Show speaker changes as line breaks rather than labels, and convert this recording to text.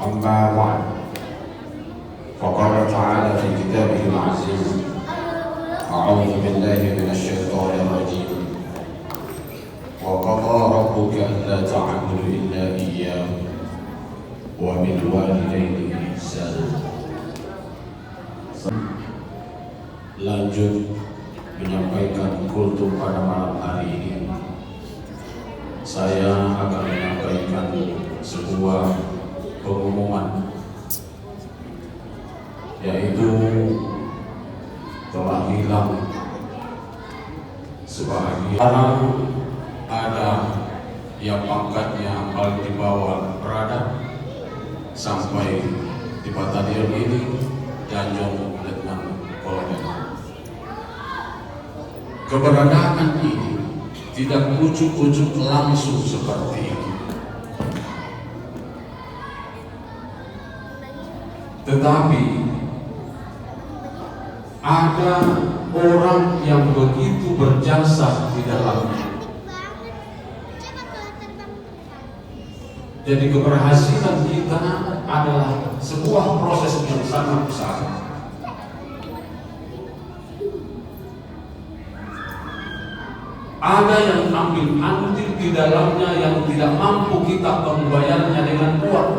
أما بعد فقال تعالى في كتابه العزيز أعوذ بالله من الشيطان الرجيم وقضى ربك ألا تعبدوا إلا إياه وبالوالدين إحسانا. Lanjut menyampaikan kultum pada malam hari ini. Saya akan menyampaikan sebuah pengumuman, yaitu telah hilang sebagian ada yang pangkatnya paling di bawah berada sampai di batalion ini Janjong Letnan Kolonel. Keberadaan ini tidak ujuk-ujuk langsung seperti itu, tetapi ada orang yang begitu berjasa di dalamnya. Jadi keberhasilan kita adalah sebuah proses yang sangat besar. Ada yang ambil andil di dalamnya yang tidak mampu kita membayarnya dengan uang.